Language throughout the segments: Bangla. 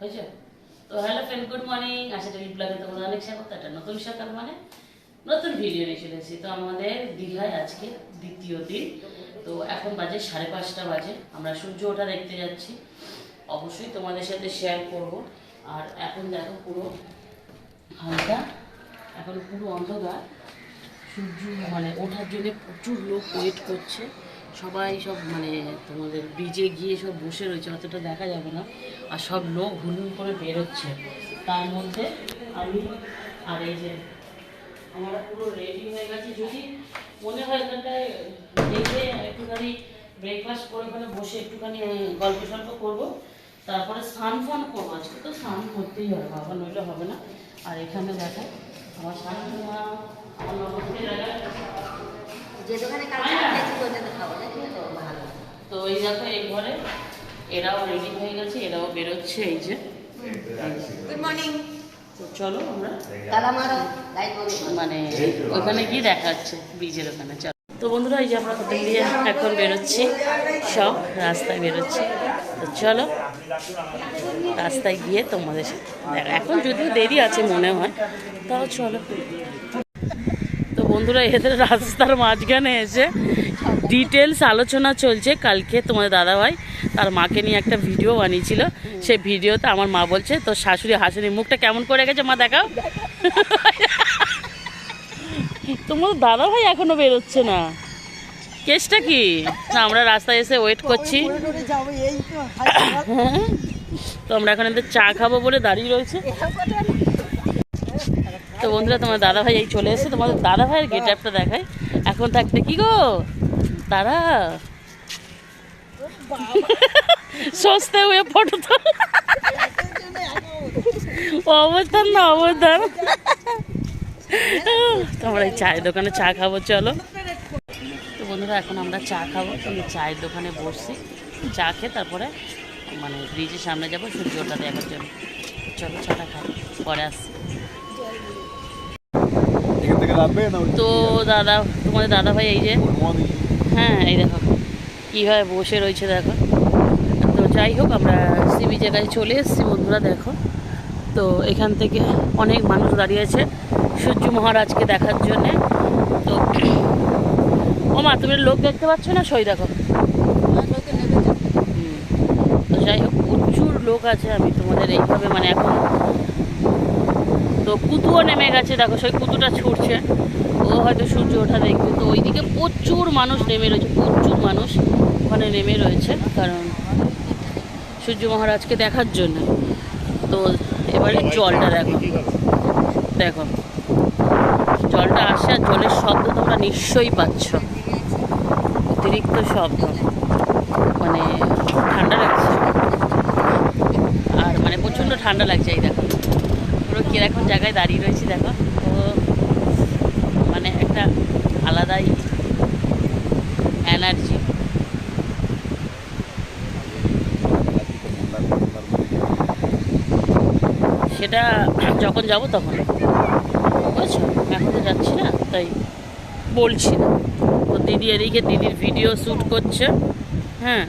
হয়েছে? তো হ্যালো ফ্রেন্ড, গুড মর্নিং। আশা করি ব্লগে তোমাদের অনেক স্বাগত। একটা নতুন সকাল মানে নতুন ভিডিও নিয়ে চলে এসেছি। তো আমাদের দীঘায় আজকে দ্বিতীয় দিন। তো এখন বাজে 5:30 বাজে। আমরা সূর্য ওঠা দেখতে যাচ্ছি, অবশ্যই তোমাদের সাথে শেয়ার করব। আর এখন দেখো পুরো হালকা, এখন পুরো অন্ধকার। সূর্য মানে ওঠার জন্য প্রচুর লোক ওয়েট করছে। সবাই সব মানে তোমাদের ব্রিজে গিয়ে সব বসে রয়েছে, অতটা দেখা যাবে না। আর সব লোক হুড়ুম করে বেরোচ্ছে। তার মধ্যে আমি আর এই যে আমরা পুরো রেডি হয়ে গেছি। যদি মনে হয় এখানটায় দেখে একটুখানি ব্রেকফাস্ট করে ওখানে বসে একটুখানি গল্প সল্প করবো, তারপরে স্নান ফান করবো। আজকে তো স্নান করতেই হবে বাবা, নইলে হবে না। আর এখানে দেখো আমার শাশুড়িমা, আমার নবদ্বীপের জায়গায় যে দোকানে তো এই দেখো এই ঘরে এরাও রেডি হয়ে গেছে, এরাও বেরোচ্ছে। এই যে গুড মর্নিং। তো চলো আমরা তালা মারো, মানে ওখানে গিয়ে দেখা যাচ্ছে ব্রিজের ওখানে। চলো তো বন্ধুরা, এই যে আমরা হোটেল দিয়ে এখন বেরোচ্ছি, সব রাস্তায় বেরোচ্ছি। তো চলো রাস্তায় গিয়ে তোমাদের দেখা। এখন যদিও দেরি আছে মনে হয়, তাও চলো। তো বন্ধুরা, এদের রাস্তার মাঝখানে এসে ডিটেলস আলোচনা চলছে। কালকে তোমাদের দাদাভাই তার মাকে নিয়ে একটা ভিডিও বানিয়েছিল, সেই ভিডিওতে আমার মা বলছে তোর শাশুড়ি হাসিনি, মুখটা কেমন করে গেছে মা দেখাও। তোমার দাদাভাই এখনো বেরোচ্ছে না, কেসটা কি? না আমরা রাস্তায় এসে ওয়েট করছি। তো আমরা এখন এদের চা খাবো বলে দাঁড়িয়ে রয়েছে। তো বন্ধুরা, তোমার দাদাভাই এই চলে এসেছে। তোমাদের দাদাভাইয়ের গেট আপটা দেখায় এখন থাকতে। কি গো তারা সস্তে হয়ে ফটো তো অবস্থান না অবস্থান। তোমরা এই চায়ের দোকানে চা খাবো, চলো। তো বন্ধুরা, এখন আমরা চা খাবো। চায়ের দোকানে বসছি, চা খেয়ে তারপরে মানে ব্রিজের সামনে যাবো সূর্যটা দেখার জন্য। চলো চাটা খাবো, পরে আসছি। তো দাদা, তোমাদের দাদা ভাই এই যে, হ্যাঁ এই দেখো কীভাবে বসে রয়েছে দেখো। তো যাই হোক, আমরা সিবি জায়গায় চলে এসেছি বন্ধুরা, দেখো। তো এখান থেকে অনেক মানুষ দাঁড়িয়ে আছে সূর্য মহারাজকে দেখার জন্যে। তো ও মা, তুমি লোক দেখতে পাচ্ছ না? সই দেখো। তো যাই হোক, প্রচুর লোক আছে। আমি তোমাদের এইভাবে মানে এখন তো কুতুও নেমে গেছে, দেখো সেই কুতুটা ছুটছে, ও হয়তো সূর্য ওঠা দেখবে। তো ওইদিকে প্রচুর মানুষ নেমে রয়েছে, প্রচুর মানুষ ওখানে নেমে রয়েছে, কারণ সূর্য মহারাজকে দেখার জন্য। তো এবারে জলটা দেখো, দেখো জলটা আসে, আর জলের শব্দ তোমরা নিশ্চয়ই পাচ্ছ, অতিরিক্ত শব্দ, মানে খুব ঠান্ডা লাগছে। আর মানে প্রচণ্ড ঠান্ডা লাগছে। এই দেখো পুরো কিরকম জায়গায় দাঁড়িয়ে রয়েছি দেখো। তো মানে একটা আলাদাই এনার্জি। সেটা যখন যাব তখন, বুঝছো? এখন তো যাচ্ছি না, তাই বলছি না। তো দিদি এদিকে দিদির ভিডিও শ্যুট করছে। হ্যাঁ,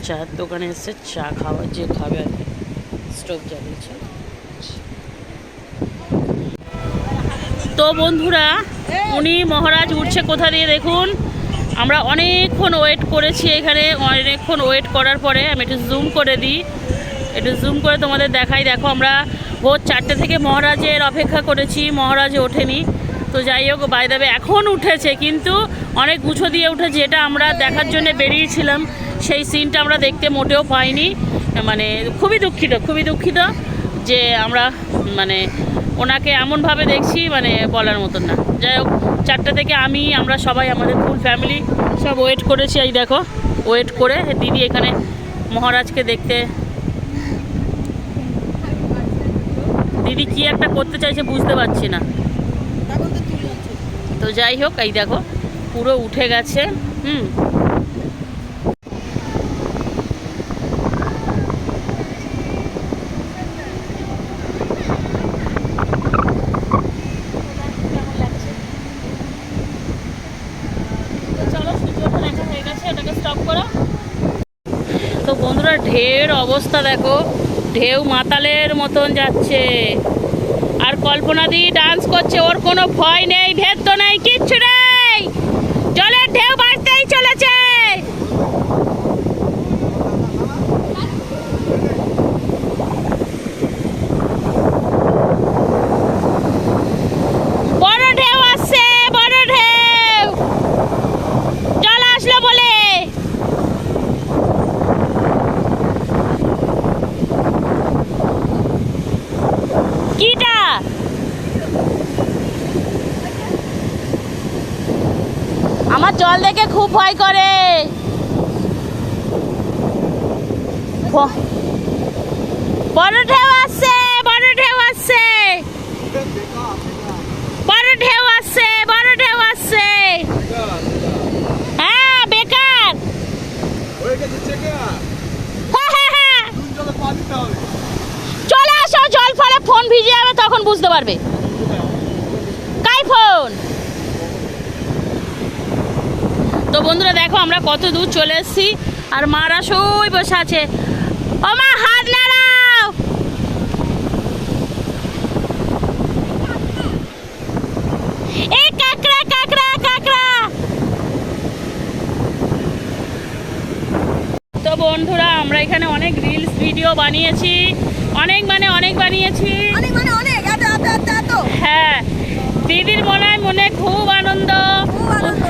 চার দোকানে এসে চা খাওয়া, যে খাবে আর কি, স্টোভ জ্বালিয়েছে। তো বন্ধুরা, উনি মহারাজ উঠছে কোথা দিয়ে দেখুন। আমরা অনেকক্ষণ ওয়েট করেছি এখানে, অনেকক্ষণ ওয়েট করার পরে আমি একটু জুম করে দিই, একটু জুম করে তোমাদের দেখাই। দেখো আমরা ভোর 4টে থেকে মহারাজের অপেক্ষা করেছি, মহারাজ ওঠেনি। তো যাই হোক, বাই দ্য ওয়ে এখন উঠেছে, কিন্তু অনেক গুছো দিয়ে উঠেছে। যেটা আমরা দেখার জন্য বেরিয়েছিলাম সেই সিনটা আমরা দেখতে মোটেও পাইনি। মানে খুবই দুঃখিত যে আমরা মানে ওনাকে এমনভাবে দেখছি, মানে বলার মতন না। যাই হোক, 4টে থেকে আমরা সবাই, আমাদের ফুল ফ্যামিলি সব ওয়েট করেছি। এই দেখো ওয়েট করে দিদি এখানে মহারাজকে দেখতে, দিদি কি একটা করতে চাইছে বুঝতে পারছি না। তো যাই হোক, এই দেখো পুরো উঠে গেছে। তো বন্ধুরা, ঢের অবস্থা দেখো, ঢেউ মাতালের মতন যাচ্ছে। আর কল্পনা দি ডান্স করছে, ওর কোনো ভয় নেই, ভেদ তো নেই, কিচ্ছু নেই, জলের ঢেউ বাজতেই চলেছে। বড় ঢেউ আসছে, বড় ঢেউ, জল আসলো বলে। কিটা আমার জল দেখে খুব ভয় করে। বড় ঢেউ আসছে, বড় ঢেউ আসছে, বড় ঢেউ আসছে, বড় ঢেউ আসছে। হ্যাঁ বেকার। হ্যাঁ, হ্যাঁ, হ্যাঁ। চলে আসো, জল ফলে ফোন ভিজে যাবে, তখন বুঝতে পারবে। কাই ফোন। তো বন্ধুরা দেখো আমরা কত দূর চলে এসেছি, আর মারা সই বসে আছে। ও মা, হাত নাড়াও। এই কাকড়া, কাকড়া, কাকড়া। তো বন্ধুরা আমরা এখানে অনেক রিলস ভিডিও বানিয়েছি, অনেক বানিয়েছি। হ্যাঁ, দিদির মনে খুব আনন্দ।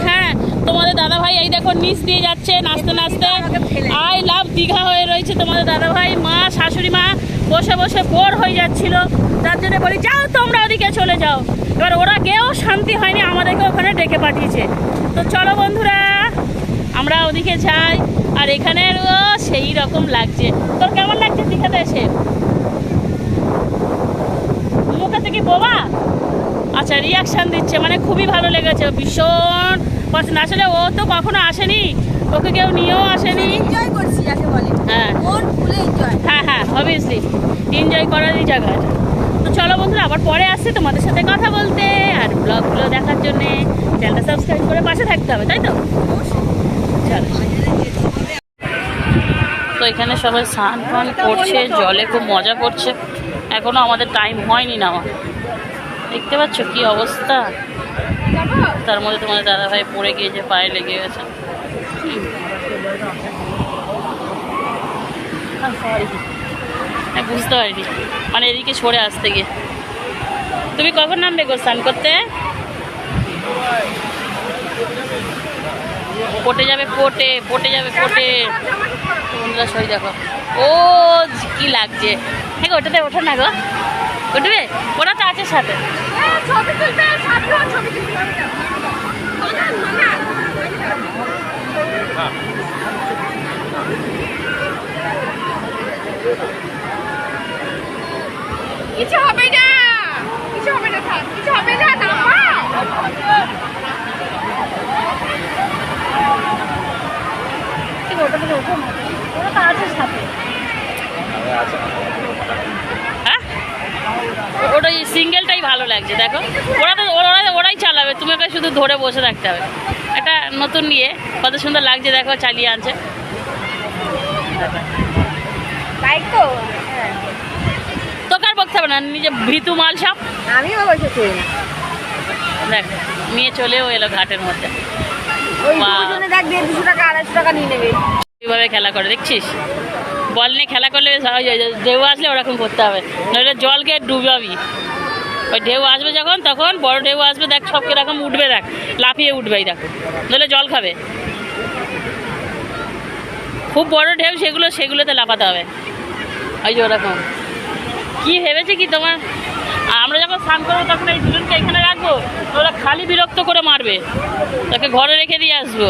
হ্যাঁ, তোমাদের দাদা ভাই এই দেখো নিচ দিয়ে যাচ্ছে নাচতে নাচতে। আই লাভ দীঘা হয়ে রয়েছে তোমাদের দাদা ভাই। মা, শাশুড়ি মা বসে বসে বোর হয়ে যাচ্ছিল, তার জন্য বলি যাও তোমরা ওদিকে চলে যাও। এবার ওরা গিয়েও শান্তি হয়নি, আমাদেরকে ওখানে ডেকে পাঠিয়েছে। তো চলো বন্ধুরা আমরা ওদিকে যাই। আর এখানেরও সেই রকম লাগছে। তোর কেমন লাগছে দীঘাতে এসে? মুখে থেকে বোবা, আচ্ছা রিয়াকশান দিচ্ছে, মানে খুবই ভালো লেগেছে, ভীষণ পছন্দ। আসলে ও তো কখনো আসেনি, ওকে কেউ নিয়েও আসেনি। এনজয় করছি যাকে বলে, হ্যাঁ মন খুলে এনজয়। হ্যাঁ হ্যাঁ, অবভিয়াসলি এনজয় করারই জায়গা এটা। তো চলো বন্ধুরা আবার পরে আসছি তোমাদের সাথে কথা বলতে, আর ব্লগগুলো দেখার জন্যে চ্যানেলটা সাবস্ক্রাইব করে পাশে থাকতে হবে, তাই তো? চলো। তো এখানে সবাই স্নান ফান করছে, জলে খুব মজা করছে। এখনো আমাদের টাইম হয়নি না, আমার দেখতে পাচ্ছ কি অবস্থা। তার মধ্যে তোমাদের দাদা ভাই পড়ে গিয়েছে, পায়ে লেগে গেছে। বুঝতে পারিনি, মানে এদিকে সরে আসতে গিয়ে। তুমি কখন নামবে গো স্নান করতে? পটে যাবে, পটে যাবে। বন্ধুরা সই দেখো, ও কি লাগছে। হ্যাঁ গো, ওটাতে ওঠো না গো, উঠবে? ওরা তো আছে সাথে। কিছু হবে না, কিছু হবে না, কিছু হবে না, ওটাতে ওঠো না, ওরা তো আছে সাথে। হ্যাঁ, ওটা সিঙ্গেলটাই ভালো লাগছে দেখো। ওরাই চালাবে, তোমাকে শুধু ধরে বসে থাকতে হবে। একটা নতুন নিয়ে কত সুন্দর লাগছে দেখো, চালিয়ে আনছে। বাইক তো তোকে আর বকতে হবে না, নিজে ভিতু মাল সব। আমিও বসে করি না। দেখ নিয়ে চলেও এলো ঘাটের মধ্যে। ওই দুজনে দেখ 200 টাকা 250 টাকা নিয়ে নেবে। এইভাবে খেলা করে দেখছিস, বল নিয়ে খেলা করলে ঢেউ আসলে ওরকম করতে হবে, নইলে জলকে ডুবাবি। ওই ঢেউ আসবে যখন, তখন বড় ঢেউ আসবে, দেখ সব কিরকম উঠবে, দেখ লাফিয়ে উঠবে, এই দেখো, নইলে জল খাবে। খুব বড় ঢেউ সেগুলোতে লাফাতে হবে। ওই যে ওরকম কি ভেবেছে কি তোমার? আমরা যখন স্নান করবো তখন এই দুজনকে এখানে রাখবো, ওরা খালি বিরক্ত করে মারবে, তাকে ঘরে রেখে দিয়ে আসবো।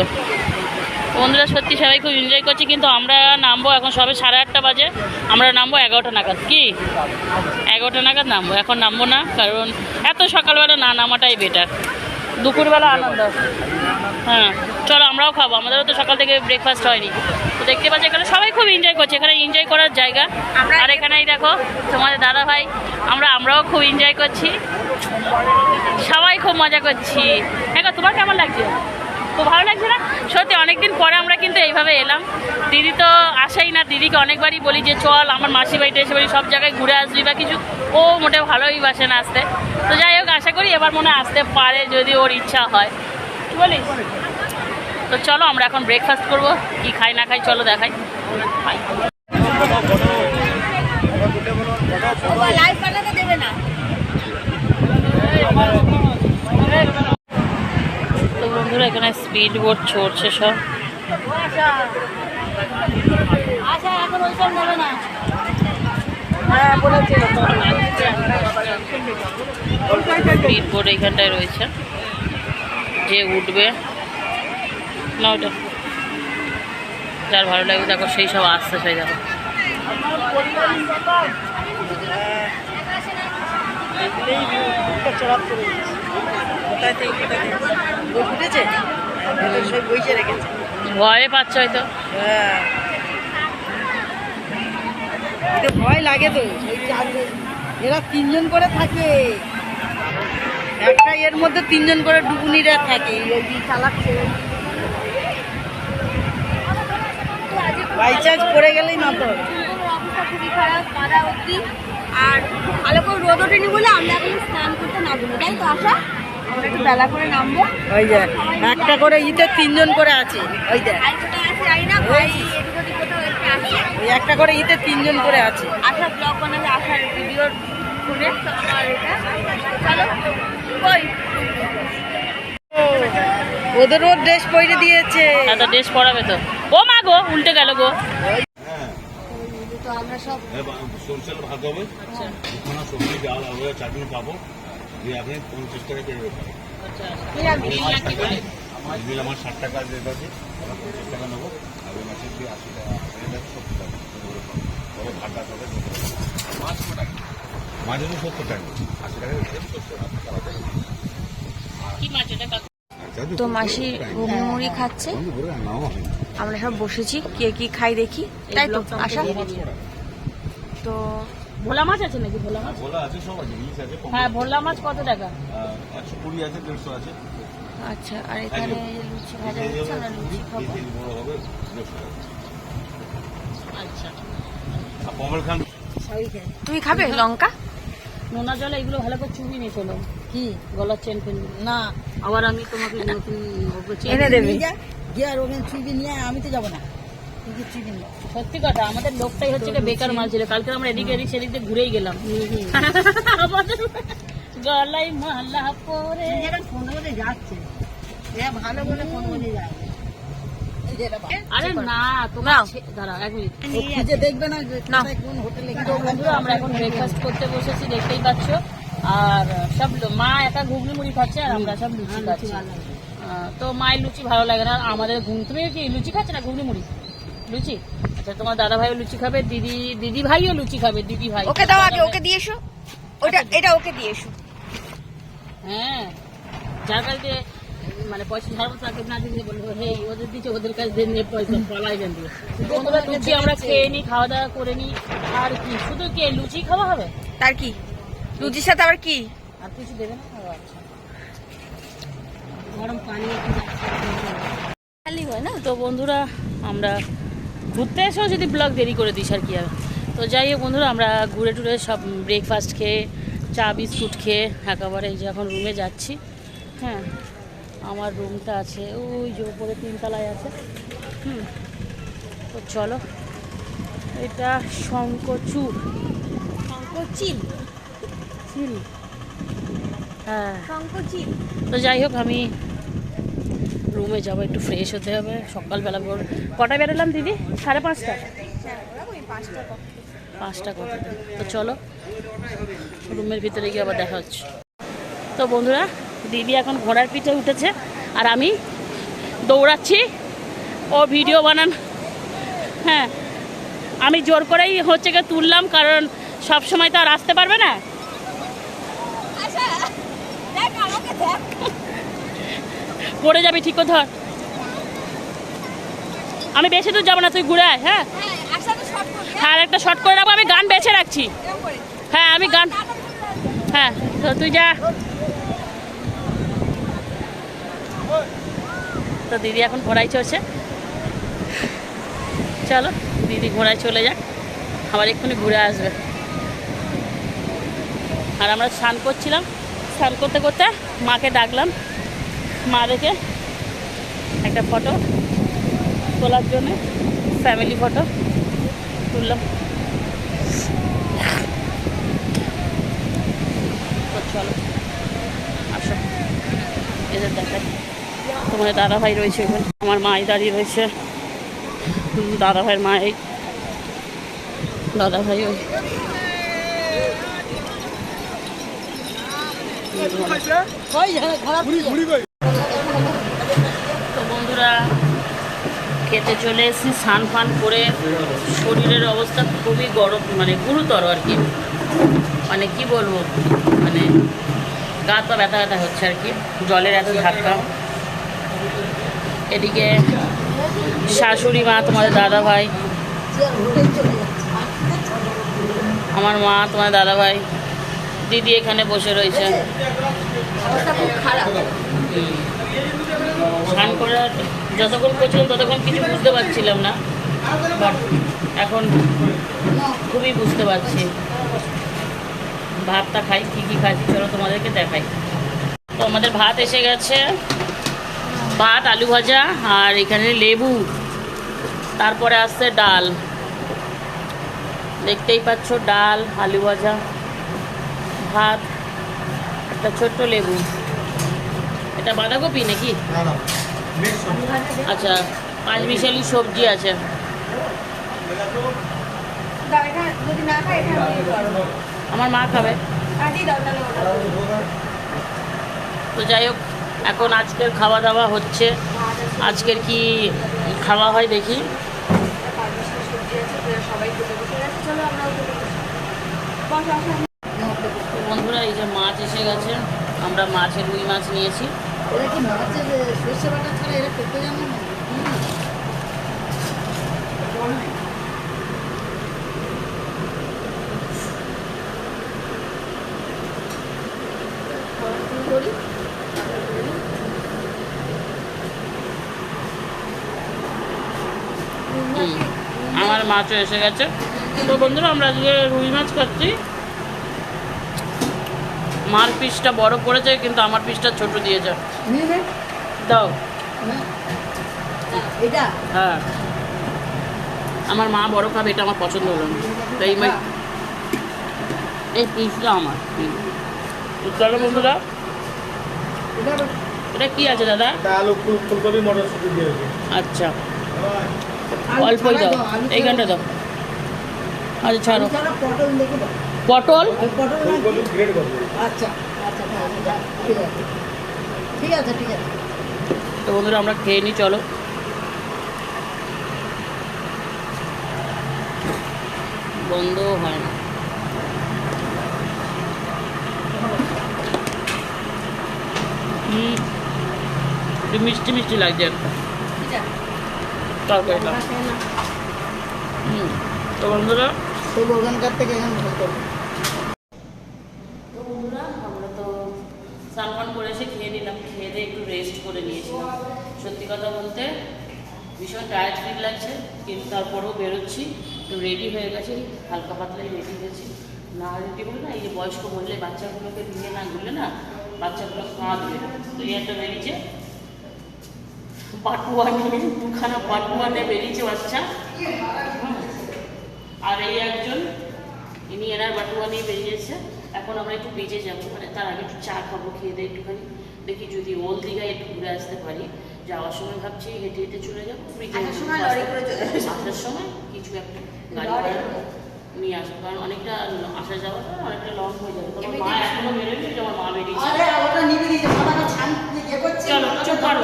বন্ধুরা সত্যি সবাই খুব এনজয় করছি, কিন্তু আমরা নামবো এখন সবে 8:30 বাজে, আমরা নামবো 11টা নাগাদ। কি 11টা নাগাদ নামবো, এখন নামবো না, কারণ এত সকালবেলা না নামাটাই বেটার, দুপুরবেলা আনন্দ। হ্যাঁ চলো আমরাও খাবো, আমাদেরও তো সকাল থেকে ব্রেকফাস্ট হয়নি। তো দেখতে পাচ্ছি এখানে সবাই খুব এনজয় করছে, এখানে এনজয় করার জায়গা। আর এখানেই দেখো তোমাদের দাদা ভাই, আমরাও খুব এনজয় করছি, সবাই খুব মজা করছি। হ্যাঁ তোমার কেমন লাগছে? খুব ভালো লাগছে না সত্যি, অনেকদিন পরে আমরা কিন্তু এইভাবে এলাম। দিদি তো আসেই না, দিদিকে অনেকবারই বলি যে চল আমার মাসি বাড়িতে এসে বলি সব জায়গায় ঘুরে আসবি বা কিছু, ও মোটে ভালোই বাসে না আসতে। তো যাই হোক, আশা করি এবার মনে হয় আসতে পারে যদি ওর ইচ্ছা হয়, কি বলিস? তো চলো আমরা এখন ব্রেকফাস্ট করবো, কি খাই না খাই চলো দেখাই। তো বন্ধুরা এখানে স্পিড বোট চড়ছে সব। স্পিড বোট এইখানটায় রয়েছে, যে উঠবে না ওটা যার ভালো লাগবে দেখো সেই সব আসতে চাই দেখো। ভয়ে পাচ্ছ হয়তো, ভয় লাগে তো। এরা 3 জন করে থাকে, একটা এর মধ্যে 3 জন করে ডুবুনিরা থাকে, চালাচ্ছে। বাই চান্স পড়ে গেলেই না তো। অবস্থা খুবই খারাপ, কাদা অবধি। আর ভালো করে রোদ ওঠেনি বলে আমরা এখন স্নান করতে নামবো, তাই তো আশা? আমরা একটু বেলা করে নামবো। ওই যে একটা করে 3 জন করে আছে, ওই দেখ ভাই কোথায় আছে জানি না, ভাই এদিক ওদিক কোথাও একটু আছে। ওই একটা করে 3 জন করে আছে। আশা ব্লগ বানাবে, আশার ভিডিওর করে আর এটা চলো কই ওদেরও ড্রেস পরে দিয়েছে। এত ড্রেস পরাবে তো। ও মা গো, উল্টে গেল গো। তো আমরা সব সরষের ভাত হবে, দুখানা সবজি ডাল হবে, চাটনি পাবো, দিয়ে আপনি 50 টাকা পেয়ে যাবেন। বিল আমার 60 টাকা রেট আছে, 50 টাকা নেবো, আর ওই মাছের দিয়ে 80 টাকা, 70 টাকা পরে ভাত হবে। মাছ কত টাকা? মাছ হচ্ছে 70 টাকা, 80 টাকা রেট 70 টাকা। কি মাছ এটা কাকু? তো মাসি ঘুগনি মুড়ি খাচ্ছে, আমরা সব বসেছি কে কি খাই দেখি, তাই তো আশা? তো ভোলা মাছ আছে নাকি? ভোলা মাছ বলা আছে, সব আছে, ইলিশ আছে, হ্যাঁ, ভোলা মাছ কত টাকা? 120 আছে, 150 আছে। আচ্ছা, আর এখানে লুচি ভাজা হচ্ছে, আমরা লুচি খাবো। বড় হবে 150 টাকা। আচ্ছা, আর কমল খান তুমি খাবে লঙ্কা? নোনা জলে এগুলো ভালো করে চুবি নিয়ে চলো, কি গলার চেন ফেন না আবার আমি তোমাকে নতুন এনে দেবে। গিয়ে আর ওখানে চুইবি নিয়ে আমি তো যাবো না, তুই কি চুইবি নিয়ে? সত্যি কথা, আমাদের লোকটাই হচ্ছে গিয়ে বেকার মাল ছিল। কালকে আমরা এদিকে এদিক সেদিক দিয়ে ঘুরেই গেলাম। আমাদের গলাই মালা পরে ফোন করে যাচ্ছে, ভালো বলে ফোন করে যায়। আরে না তোমার দাঁড়া 1 মিনিট। খুঁজে দেখবে না যে না। কোথায় কোন হোটেলে তো বন্ধুরা আমরা এখন ব্রেকফাস্ট করতে বসেছি, দেখতেই পাচ্ছ। আর সব মা একা ঘুগনি মুড়ি খাচ্ছে আর আমরা সব লুচি খাচ্ছি। তো মায়ের লুচি ভালো লাগে না, আমাদের তুমি কি লুচি খাচ্ছে না ঘুগনি মুড়ি? লুচি, আচ্ছা তোমার দাদা ভাইও লুচি খাবে, দিদি ভাইও লুচি খাবে, দিদি ভাই। ওকে দাও আগে, ওকে দিয়ে এসো, ওটা এটা ওকে দিয়ে এসো। হ্যাঁ, যার কাছে মানে পয়সা ছাড়বো তাকে না দিলে বলবো হে ওদের দিচ্ছে, ওদের কাছে দিয়ে নিয়ে পয়সা পালাই দেন দিয়ে। বন্ধুরা লুচি আমরা খেয়ে নিই, খাওয়া দাওয়া করে নিই। আর কি শুধু কে লুচি খাওয়া হবে? তার কি লুচির সাথে আবার কি? আর কিছু দেবে না? ও আচ্ছা, গরম পানি খালি হয় না। তো বন্ধুরা আমরা ঘুরতে এসেও যদি ব্লগ দেরি করে দিস আর কি হবে। তো যাই হোক বন্ধুরা, আমরা ঘুরে টুরে সব ব্রেকফাস্ট খেয়ে চা বিস্কুট খেয়ে একেবারে এই যে এখন রুমে যাচ্ছি। হ্যাঁ, আমার রুমটা আছে ওই যে উপরে 3 তলায় আছে। তো চলো, এটা শঙ্কচুর, শঙ্করচিল, চিল, হ্যাঁ। শঙ্করচিল। তো যাই হোক আমি রুমে যাবো, একটু ফ্রেশ হতে হবে। সকালবেলা কটায় বেরোলাম দিদি? 5:30। 5টা কত? তো চলো রুমের ভিতরে গিয়ে আবার দেখা হচ্ছে। তো বন্ধুরা দিদি এখন ঘোড়ার পিঠে উঠেছে আর আমি দৌড়াচ্ছি ও ভিডিও বানান। হ্যাঁ, আমি জোর করেই হচ্ছে গিয়ে তুললাম, কারণ সব সময় তো আর আসতে পারবে না। পড়ে যাবি, ঠিক কথা। আমি বেশি দূর যাবো না, তুই ঘুরে আয়। হ্যাঁ হ্যাঁ, একটা শর্ট করে রাখবো, আমি গান বেছে রাখছি। হ্যাঁ আমি গান, হ্যাঁ তো তুই যা। তো তো দিদি এখন ঘোড়ায় চড়ছে। চলো দিদি ঘোড়ায় চলে যাক, আবার এক্ষুনি ঘুরে আসবে। আর আমরা স্নান করছিলাম, স্নান করতে করতে মাকে ডাকলাম, মা দেখে একটা ফটো তোলার জন্য, ফ্যামিলি ফটো তুললাম। তো চলো আসো এদের দেখাই। তোমার দাদাভাই রয়েছে ওখানে, আমার মাই দাঁড়িয়ে রয়েছে, দাদাভাইয়ের মা, এই দাদাভাই ওই তো বন্ধুরা খেতে চলে এসেছি। স্নান ফান করে শরীরের অবস্থা খুবই গরম, মানে গুরুতর আর কি, মানে কি বলবো, মানে গা পা ব্যথা ব্যথা হচ্ছে আর কি, জলের এত ধাক্কা। এদিকে শাশুড়ি মা, তোমাদের দাদাভাই, আমার মা, তোমার দাদাভাই, দিদি এখানে বসে রয়েছে। স্নান করে যতক্ষণ করছিলাম ততক্ষণ কিছু বুঝতে পারছিলাম না, বাট এখন খুবই বুঝতে পারছি। ভাতটা খাই, কী কী খাচ্ছি চলো তোমাদেরকে দেখাই। তো আমাদের ভাত এসে গেছে, ভাত, আলু ভাজা, আর এখানে লেবু, তারপরে আসছে ডাল, দেখতেই পাচ্ছ, ডাল, আলু ভাজা, ভাত, একটা ছোট্ট লেবু। এটা বাঁধাকপি নাকি? আচ্ছা, পাঁচমিশালি সবজি আছে। আমার মা খাবে। তো যাই হোক, এখন আজকের খাওয়া দাওয়া হচ্ছে, আজকের কি খাওয়া হয় দেখি। বন্ধুরা এই যে মাছ এসে গেছে, আমরা মাছের রুই মাছ নিয়েছি। আমার মাছও এসে গেছে। তো বন্ধুরা আমরা আজকে রুই মাছ খাচ্ছি। মার পিসটা বড় পড়েছে, কিন্তু আমার পিসটা ছোট দিয়েছে। দাও। হ্যাঁ, আমার মা বড় খাবে, এটা আমার পছন্দ হলো না, তাই এই পিসটা আমার। চলো বন্ধুরা, এটা কি আছে দাদা? ফুলকপি মটরশুঁটি দিয়েছে। আচ্ছা, অল্পই দাও, এইখানটা দাও। আচ্ছা ছাড়ো। পটল, আচ্ছা ঠিক আছে ঠিক আছে। তো বন্ধুরা আমরা খেয়ে নিই, চলো। বন্ধ হয় না। একটু মিষ্টি মিষ্টি লাগছে তরকারিটা। তো বন্ধুরা, ওখানকার থেকে এখানে তো বন্ধুরা আমরা তো স্নান করে এসে খেয়ে নিলাম, খেয়ে দিয়ে একটু রেস্ট করে নিয়েছিলাম। সত্যি কথা বলতে ভীষণ টায়ার্ড ফিল লাগছে, কিন্তু তারপরেও বেরোচ্ছি, একটু রেডি হয়ে গেছি, হালকা পাতলাই রেডি হয়েছি। না রেডি হলে না, এই যে বয়স্ক মহিলা বাচ্চাগুলোকে নিয়ে না ঘুরলে না, বাচ্চাগুলো কাঁদবে। তো এই একটা বেরিয়েছে পাটুয়া নিয়ে, দুখানা পাটুয়া নিয়ে বেরিয়েছে বাচ্চা। আর এই একজন, ইনি এনার বাটুয়া নিয়ে বেরিয়েছে। এখন আমরা একটু বেজে যাবো, মানে তার আগে একটু চা খাবো, খেয়ে দিয়ে একটুখানি দেখি যদি ওল্ড দীঘায় একটু ঘুরে আসতে পারি। যাওয়ার সময় ভাবছি হেঁটে হেঁটে চলে যাবো, আসার সময় কিছু একটা গাড়ি ভাড়া নিয়ে আসবো, কারণ অনেকটা আসা যাওয়াটা অনেকটা লং হয়ে যাবে। তোমার মা এখনো বেরোয়নি, আমার মা বেরিয়েছে। চলো চলো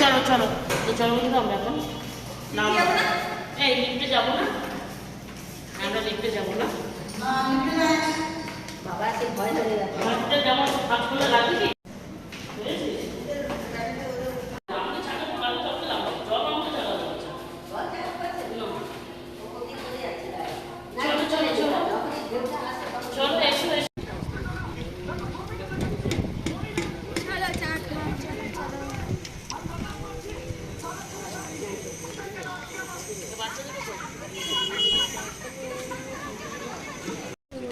চলো চলো। তো চলো কিন্তু আমরা এখন না, এই লিফটে যাবো না, আমরা লিফটে যাবো না। বাবা সে ভয় লাগে লিফটে যেমন হাতগুলো লাগবে কি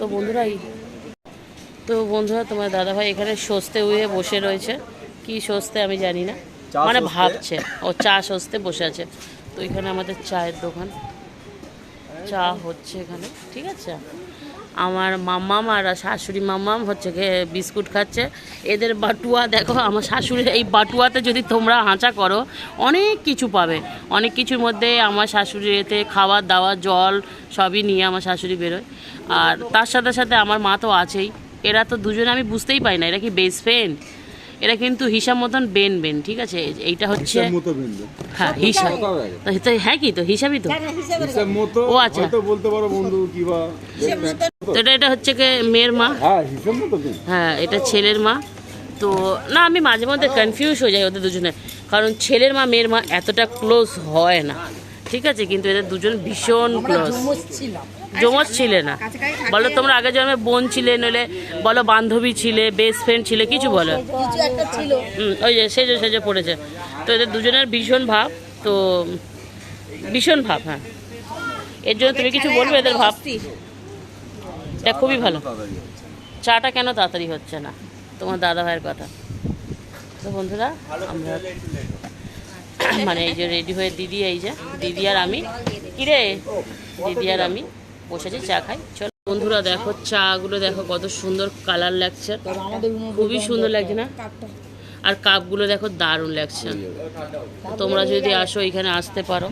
তো বন্ধুরা তোমার দাদাভাই এখানে সস্তে হয়ে বসে রয়েছে। কি সস্তে আমি জানি না, মানে ভাবছে ও চা সস্তে বসে আছে। তো এখানে আমাদের চায়ের দোকান, চা হচ্ছে এখানে, ঠিক আছে। আমার মাম্মাম আর শাশুড়ি মাম্মাম হচ্ছে গিয়ে বিস্কুট খাচ্ছে। এদের বাটুয়া দেখো, আমার শাশুড়ির এই বাটুয়াতে যদি তোমরা হাঁচা করো অনেক কিছু পাবে। অনেক কিছুর মধ্যে আমার শাশুড়ির এতে খাবার দাওয়া জল সবই নিয়ে আমার শাশুড়ি বেরোয়। আর তার সাথে সাথে আমার মা তো আছেই। এরা তো দুজনে আমি বুঝতেই পারি না এরা কি বেস্ট ফ্রেন্ড। এরা কিন্তু হিসাব মতন বেন, ঠিক আছে। এইটা হচ্ছে হ্যাঁ হিসাব, হ্যাঁ কি তো হিসাবই তো। ও আচ্ছা, বলতে পারো বন্ধু কিবা তো এটা হচ্ছে কি মেয়ের মা, হ্যাঁ এটা ছেলের মা। তো না আমি মাঝে মধ্যে কনফিউজ হয়ে যাই ওদের দুজনে, কারণ ছেলের মা মেয়ের মা এতটা ক্লোজ হয় না, ঠিক আছে। কিন্তু এদের দুজন ভীষণ ক্লোজ, জমজ ছিলে না বলো তোমরা আগে জন্মে বোন ছিলে, নইলে বলো বান্ধবী ছিলে, বেস্ট ফ্রেন্ড ছিলে, কিছু বলো। ওই যে সেজে পড়েছে। তো এদের দুজনের ভীষণ ভাব, তো ভীষণ ভাব। হ্যাঁ, এর জন্য তুমি কিছু বলবে এদের ভাব? এটা খুবই ভালো। চাটা কেন তাড়াতাড়ি হচ্ছে না, তোমার দাদা ভাইয়ের কথা। তো বন্ধুরা আমরা মানে এই যে রেডি হয়ে দিদি, এই যে দিদি আর আমি, কিরে দিদি আর আমি বসেছি চা খাই। চলো বন্ধুরা দেখো চাগুলো দেখো কত সুন্দর কালার লাগছে, খুবই সুন্দর লাগছে না? আর কাপগুলো দেখো দারুণ লাগছে। তোমরা যদি আসো এখানে আসতে পারো,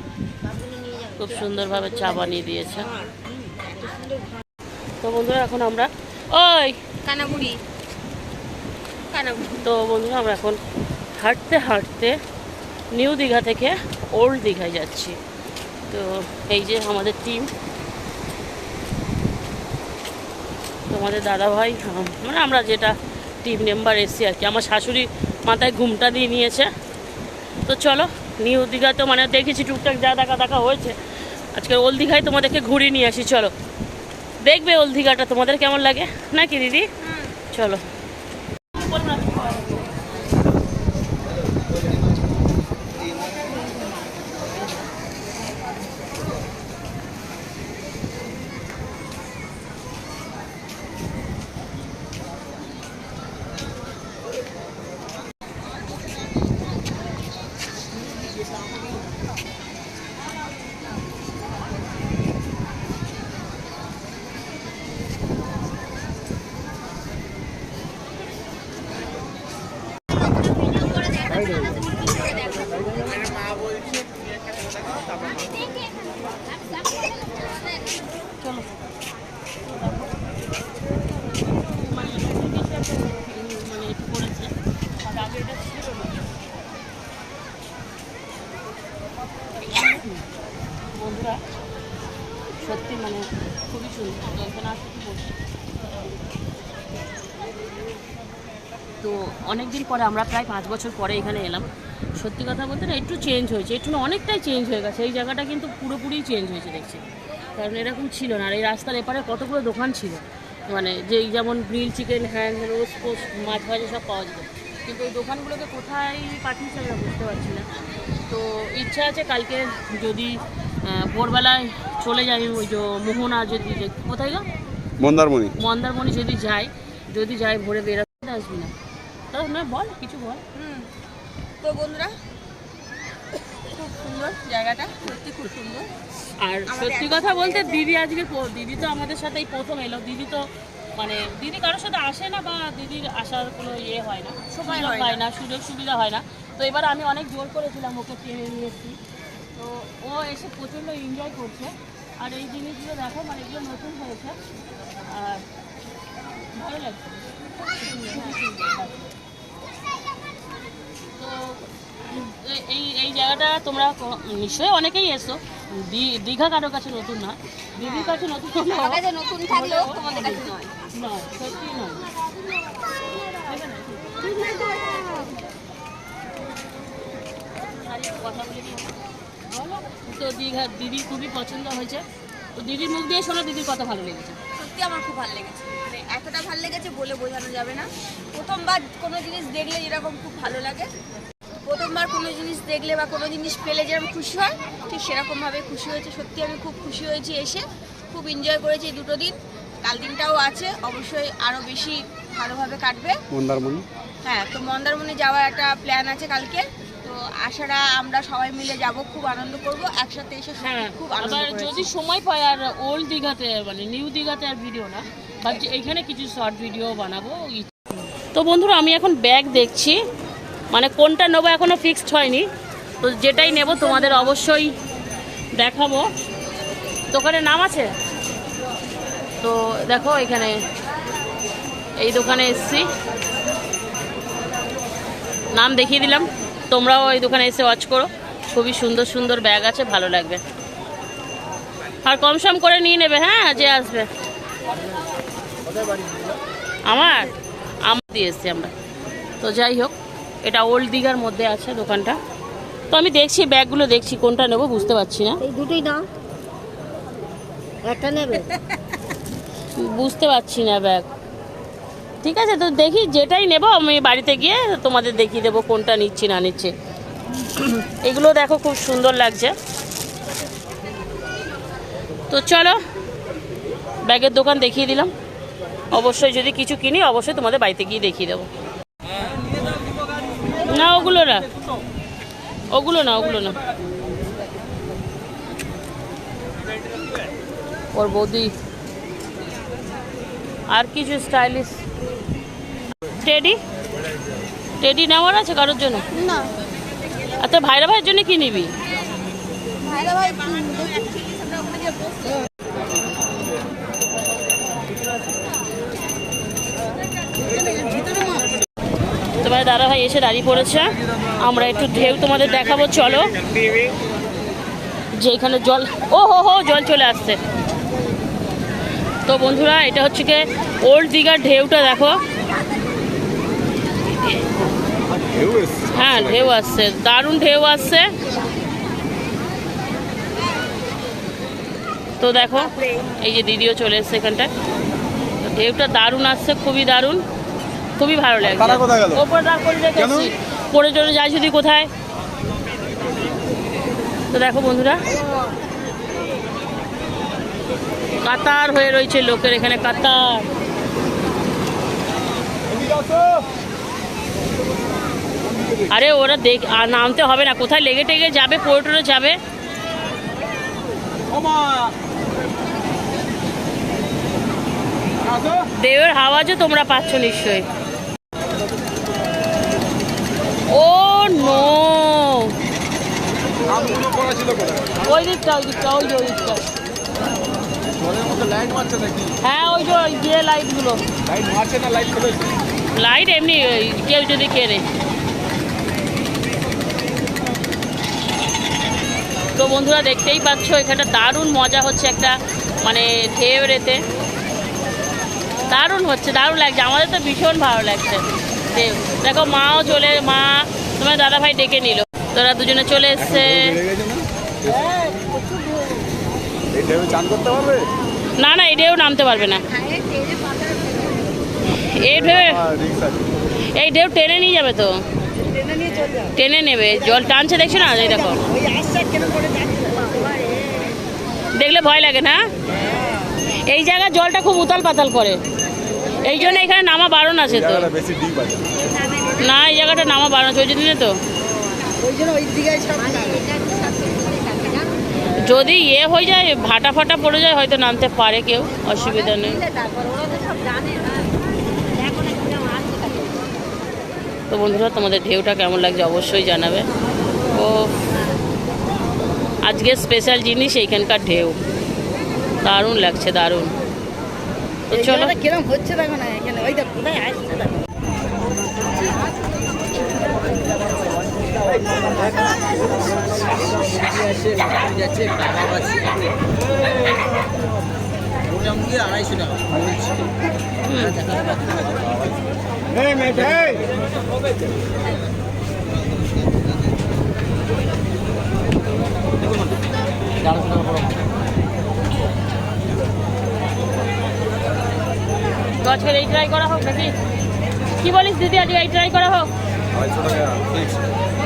খুব সুন্দরভাবে চা বানিয়ে দিয়েছে। তো বন্ধুরা এখন আমরা তো বন্ধুরা আমরা এখন হাঁটতে হাঁটতে নিউ দীঘা থেকে ওল্ড দীঘায় যাচ্ছি। তো এই যে আমাদের টিম, তোমাদের দাদাভাই, মানে আমরা যেটা টিম মেম্বার এসছি আর কি। আমার শাশুড়ি মাথায় ঘুমটা দিয়ে নিয়েছে। তো চলো নিউ দীঘা তো মানে দেখেছি টুকটাক যা দেখা হয়েছে, আজকে ওল্ড দীঘায় তোমাদেরকে ঘুরিয়ে নিয়ে আসি। চলো দেখবে ওল্ড দীঘাটা তোমাদের কেমন লাগে নাকি দিদি? চলো। বন্ধুরা সত্যি মানে খুবই সুন্দর, এখানে আসতে কি বলছি। তো অনেকদিন পরে আমরা প্রায় 5 বছর পরে এখানে এলাম। সত্যি কথা বলতে না একটু চেঞ্জ হয়েছে, একটু না অনেকটাই চেঞ্জ হয়ে গেছে। এই জায়গাটা কিন্তু পুরোপুরি চেঞ্জ হয়েছে দেখছি, কারণ এরকম ছিল না। আর এই রাস্তার এপারে কতগুলো দোকান ছিল, মানে যেই যেমন গ্রিল চিকেন, হ্যান্ড রোস্ট পোস্ট, মাছ ভাজা সব পাওয়া যেত। কিন্তু ওই দোকানগুলোকে কোথায় পাঠিয়েছে আমরা বুঝতে পারছি না। তো ইচ্ছা আছে কালকে যদি ভোরবেলায় চলে যাই ওই যে মোহনা, যদি কোথায় গো মন্দারমণি যদি যাই ভোরে বেরোতে আসবি না? তাও না বল কিছু বল। তো বন্ধুরা খুব সুন্দর জায়গাটা, সত্যি খুব সুন্দর। আর সত্যি কথা বলতে দিদি তো আমাদের সাথে এই প্রথম এলো। দিদি তো মানে দিদি কারোর সাথে আসে না, বা দিদির আসার কোনো ইয়ে হয় না, সময় হয় না, সুযোগ সুবিধা হয় না। তো এবার আমি অনেক জোর করেছিলাম, ওকে টেনে নিয়ে এসেছি। তো ও এসে প্রচণ্ড এনজয় করছে। আর এই জিনিসগুলো দেখো, মানে এগুলো নতুন হয়েছে আর ভালো লাগছে। তো এই জায়গাটা তোমরা নিশ্চয়ই অনেকেই এসো। দীঘা কারোর কাছে নতুন না, দিদির কাছে নতুন নতুন থাকলেও তোমাদের কাছে নয়, সত্যি নয়। কথা বলে কি বলো? তো দিদির খুবই পছন্দ হয়েছে। তো দিদির মুখ দিয়ে শোনো দিদির কথা ভালো লেগেছে। সত্যি আমার খুব ভালো লেগেছে, মানে এতটা ভালো লেগেছে বলে বোঝানো যাবে না। প্রথমবার কোনো জিনিস দেখলে যেরকম খুব ভালো লাগে, প্রথমবার কোনো জিনিস দেখলে বা কোনো জিনিস পেলে যেরকম খুশি হয়, ঠিক সেরকমভাবে খুশি হয়েছে। সত্যি আমি খুব খুশি হয়েছি এসে, খুব এনজয় করেছি এই 2 দিন। কাল দিনটাও আছে, অবশ্যই আরও বেশি ভালোভাবে কাটবে। মন্দারমণি হ্যাঁ, তো মন্দারমণি যাওয়ার একটা প্ল্যান আছে কালকে। তো আশারা আমরা সবাই মিলে যাব, খুব আনন্দ করব একসাথে এসে, হ্যাঁ, খুব আনন্দ আবার করেছি। যদি সময় পাই আর ওল্ড দীঘাতে মানে নিউ দীঘাতে আর ভিডিও না, ভাবছি এইখানে কিছু শর্ট ভিডিও বানাবো। তো বন্ধুরা আমি এখন ব্যাগ দেখছি, মানে কোনটা নেবো এখনো ফিক্সড হয়নি। তো যেটাই নেব তোমাদের অবশ্যই দেখাবো। দোকানের নাম আছে তো দেখো, এখানে এই দোকানে এসছি, নাম দেখিয়ে দিলাম, তোমরাও এই দোকানে এসে ওয়াচ করো। খুবই সুন্দর সুন্দর ব্যাগ আছে, ভালো লাগবে। আর কম সম করে নিয়ে নেবে, হ্যাঁ যে আসবে। আমার দিয়ে এসছি আমরা। তো যাই হোক, এটা ওল্ড দীঘার মধ্যে আছে দোকানটা। তো আমি দেখছি ব্যাগগুলো, দেখছি কোনটা নেবো বুঝতে পারছি না। এই দুটোই না, একটা নেবে? বুঝতে পারছি না ব্যাগ। ঠিক আছে, তো দেখি যেটাই নেব আমি বাড়িতে গিয়ে তোমাদের দেখিয়ে দেবো কোনটা নিচ্ছি না নিচ্ছি। এগুলো দেখো খুব সুন্দর লাগছে। তো চলো, ব্যাগের দোকান দেখিয়ে দিলাম। অবশ্যই যদি কিছু কিনি অবশ্যই তোমাদের বাড়িতে গিয়ে দেখিয়ে দেবো। না ওগুলো না, ওগুলো না, ওগুলো না। ওর বৌদি আর কিছু স্টাইলিশ টেডি, টেডি নেওয়ার আছে কারোর জন্য? না, আচ্ছা ভাইরা ভাইয়ের জন্য কি নিবি? ভাইরা ভাই তোমার দাদা ভাই এসে দাঁড়িয়ে পড়েছে, আমরা একটু ঢেউ তোমাদের দেখাবো। চলো, যে এখানে জল, ও হো হো জল চলে আসছে। তো বন্ধুরা এটা হচ্ছে কি ওল্ড দীঘার ঢেউটা দেখো। হ্যাঁ ঢেউ আসছে, দারুণ ঢেউ আসছে। তো দেখো এই যে দিদিও চলে এসছে এখানটায়। তো ঢেউটা দারুণ আসছে, খুবই দারুণ, খুবই ভালো লাগছে। ওপরে দাঁড় করে রেখেছি, পড়ে চলে যায় যদি কোথায়। তো দেখো বন্ধুরা, কাতার হয়ে রয়েছে লোকের এখানে, কাতার। আরে ওরা দেখ, আর নামতে হবে না, কোথায় লেগে টেগে যাবে, পড়ে টরে যাবে। দেবের হাওয়াজও তোমরা পাচ্ছ নিশ্চয়ই। ও নো, ওই দিকটা, ওই দিকটা, ওই যে ওই দিকটা। হ্যাঁ ওই যে ওই যে লাইটগুলো, লাইট এমনি কেউ যদি কেনে। তো বন্ধুরা দেখতেই পাচ্ছ এখানটা দারুণ মজা হচ্ছে, একটা মানে ঢেউর এতে দারুণ হচ্ছে, দারুণ লাগছে। আমাদের তো ভীষণ ভালো লাগছে ঢেউ। দেখো মাও চলে, মা তোমার দাদা ভাই ডেকে নিল, তোরা দুজনে চলে এসছে। না না, এই ঢেউ নামতে পারবে না, এই ঢেউ, এই ঢেউ টেনে নিয়ে যাবে তো, টেনে নেবে, জল টানছে দেখছো না, এই দেখো। দেখলে ভয় লাগে না? এই জায়গায় জলটা খুব উতাল পাতাল করে, এই জন্য এখানে নামা বারণ আছে তো। না এই জায়গাটা নামা বারণ আছে ওই জন্য তো। যদি ইয়ে হয়ে যায়, ভাটা ফাটা পড়ে যায়, হয়তো নামতে পারে কেউ, অসুবিধা নেই। তো বন্ধুরা তোমাদের ঢেউটা কেমন লাগছে অবশ্যই জানাবে। ও আজকে স্পেশাল জিনিস এইখানকার ঢেউ, দারুণ লাগছে, দারুণ। তো চলো, কিরম হচ্ছে দেখো না এখানে, ওই দেখ কোথায় আসছে দেখো। তো আজকে এই ট্রাই করা হোক নাকি, কি বলিস দিদি? আজকে এই ট্রাই করা হোক,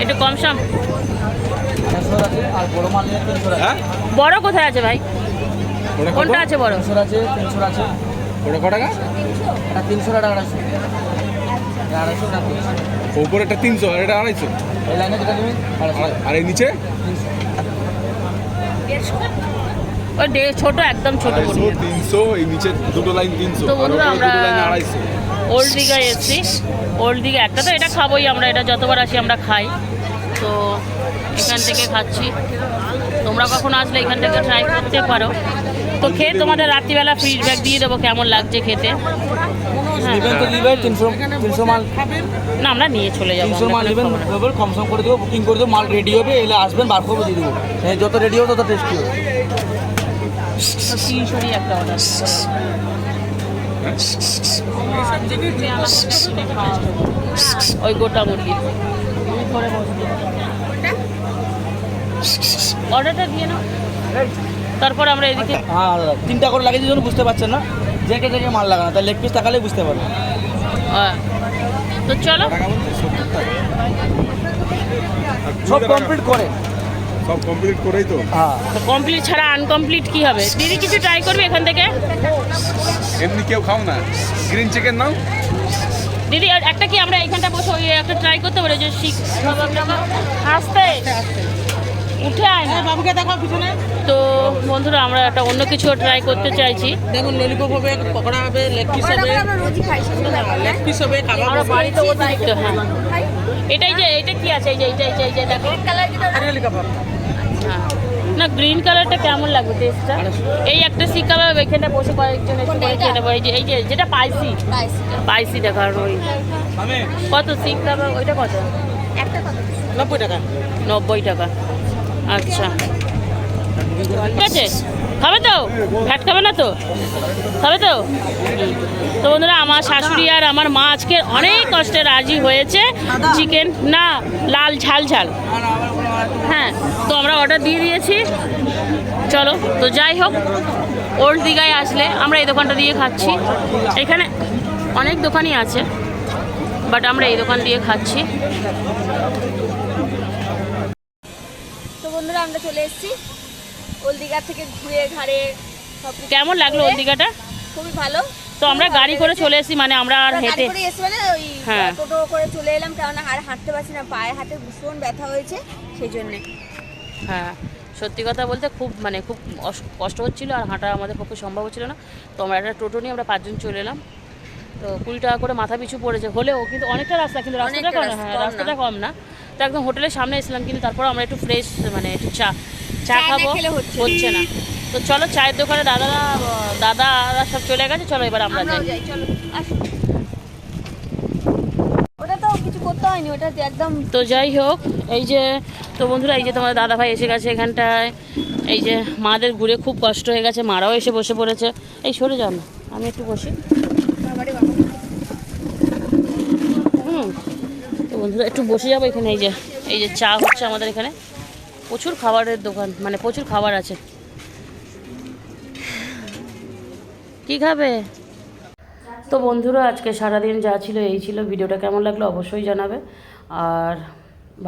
একটু কম সম। বড় কোথায় আছে ভাই? কোনটা আছে বড়? আছে 300 আছে। ওটা ক টাকা? 300 টাকা 250 250 না 300 ওপরে একটা 300 আর এটা 250। এই লাইনে যেটা নেবেন 250 আর এই নিচে ওই ছোট একদম ছোট 250 300, এই নিচে দুটো লাইন 300 তো আর বন্ধুরা ওপরে আমরা দুটো লাইন 250। ওল্ড দীঘায় এসেছি। ওল্ড দীঘা একটা তো এটা খাবোই আমরা, এটা যতবার আসি আমরা খাই। তো এখান থেকে খাচ্ছি, তোমরা কখন আসলে এখান থেকে ট্রাই করতে পারো। তো খেয়ে তোমাদের রাত্রিবেলা ফিডব্যাক দিয়ে দেবো কেমন লাগছে খেতে। হ্যাঁ, নেবেন তো দিবেন 300 মাল না আমরা নিয়ে চলে যাবো। 300 মাল নেবেন কম সম করে দেবো, বুকিং করে দেবো, মাল রেডি হবে, এলে আসবেন বার করবো দিয়ে দেবো। যত রেডি হবে তত টেস্টি হবে। 300 একটা অর্ডার। ওই গোটা মুরগি অর্ডারটা দিয়ে নাও, তারপর আমরা এদিকে হ্যাঁ দাদা, 3টা করে লাগিয়ে জন্য বুঝতে পারছেন না, জেকে জেকে মাল লাগানো, তাই লেগ পিস তাকালে বুঝতে পারবেন। তো চলো সব কমপ্লিট করে, সব কমপ্লিট করেই তো। হ্যাঁ কমপ্লিট ছাড়া আনকমপ্লিট কি হবে? দিদি কিছু ট্রাই করবে এখান থেকে? এমনি কেউ খাও না, গ্রিন চিকেন নাও। দিদি আর একটা কি আমরা এখানটা বসে ওই একটা ট্রাই করতে পারি যে শিখ আসতে উঠে আয় না বাবুকে দেখো পিছনে। তো বন্ধুরা আমরা একটা অন্য কিছু ট্রাই করতে চাইছি। দেখুন ললিপপ হবে, পকোড়া হবে, লেগ পিস হবে, আমরা রোজই খাই, সেগুলো ব্যাপার না। লেগ পিস হবে, কাবাব আমরা হবে। বাড়িতে অতিরিক্ত হ্যাঁ খাই। এটাই যে এটা কি আছে এই যে এই যে দেখো কালার যেটা হারিয়ালি কাবাব হ্যাঁ না গ্রিন কালারটা কেমন লাগবে টেস্টটা? এই একটা সি কাবাব এখানে বসে কয়েকজন একটু করে খেয়ে নেবো। এই যে যেটা পাইসি পাইসি দেখা ওই কত সি কাবাব ওইটা কত? একটা কথা 90 টাকা। 90 টাকা। আচ্ছা ঠিক আছে, খাবে তো? ফ্যাট খাবে না তো? খাবে তো? তো বন্ধুরা আমার শাশুড়ি আর আমার মা আজকে অনেক কষ্টে রাজি হয়েছে চিকেন না লাল ঝাল ঝাল। হ্যাঁ তো আমরা অর্ডার দিয়ে দিয়েছি। চলো তো যাই হোক, ওল্ড দীঘায় আসলে আমরা এই দোকানটা দিয়ে খাচ্ছি। এখানে অনেক দোকানই আছে বাট আমরা এই দোকান দিয়ে খাচ্ছি। তো বন্ধুরা আমরা চলে এসেছি ওল্ড দীঘা থেকে ঘুরে ঘাড়ে সব কিছু কেমন লাগলো ওল্ড দীঘাটা? খুবই ভালো। তো আমরা গাড়ি করে চলে এসেছি, মানে আমরা আর আমরা গাড়ি হেঁটে করে এসে মানে ওই হ্যাঁ। টোটো করে চলে এলাম, কারণ আর হাঁটতে পারছি না, পায়ে হাতে ভীষণ ব্যথা হয়েছে সেই জন্যে। হ্যাঁ সত্যি কথা বলতে খুব মানে খুব কষ্ট হচ্ছিল আর হাঁটা আমাদের পক্ষে সম্ভব হচ্ছিল না। তো আমরা একটা টোটো নিয়ে আমরা 5 জন চলে এলাম। তো 20 টাকা করে মাথা পিছু পড়েছে, হলেও কিন্তু অনেকটা রাস্তা, কিন্তু রাস্তাটা অনেকটা কম না। রাস্তা, হ্যাঁ কম না। রাস্তাটা কম না। তো একদম হোটেলের সামনে এসেছিলাম, কিন্তু তারপর আমরা একটু ফ্রেশ মানে একটু চা চা না খাবো খেলে হচ্ছে না। তো চলো চায়ের দোকানে দাদারা সব চলে গেছে, চলো এবার আমরা আমরাও যাই। যাই, চলো আসো। ওটা তো কিছু করতে হয়নি, ওটা একদম তো যাই হোক এই যে, তো বন্ধুরা এই যে তোমার দাদা ভাই এসে গেছে এখানটায়। এই যে মাদের ঘুরে খুব কষ্ট হয়ে গেছে, মারাও এসে বসে পড়েছে। এই সরে যাও না, আমি একটু বসি। তো বন্ধুরা একটু বসে যাবো এখানে। এই যে চা হচ্ছে আমাদের এখানে, প্রচুর খাবারের দোকান, মানে প্রচুর খাবার আছে। কি খাবে? তো বন্ধুরা আজকে সারাদিন যা ছিল এই ছিল। ভিডিওটা কেমন লাগলো অবশ্যই জানাবে, আর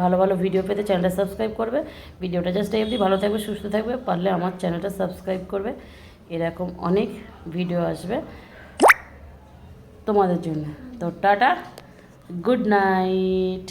ভালো ভালো ভিডিও পেতে চ্যানেলটা সাবস্ক্রাইব করবে। ভিডিওটা জাস্ট এই অবধি, ভালো থাকবে সুস্থ থাকবে, পারলে আমার চ্যানেলটা সাবস্ক্রাইব করবে। এরকম অনেক ভিডিও আসবে তোমাদের জন্য। তো টাটা, গুড নাইট।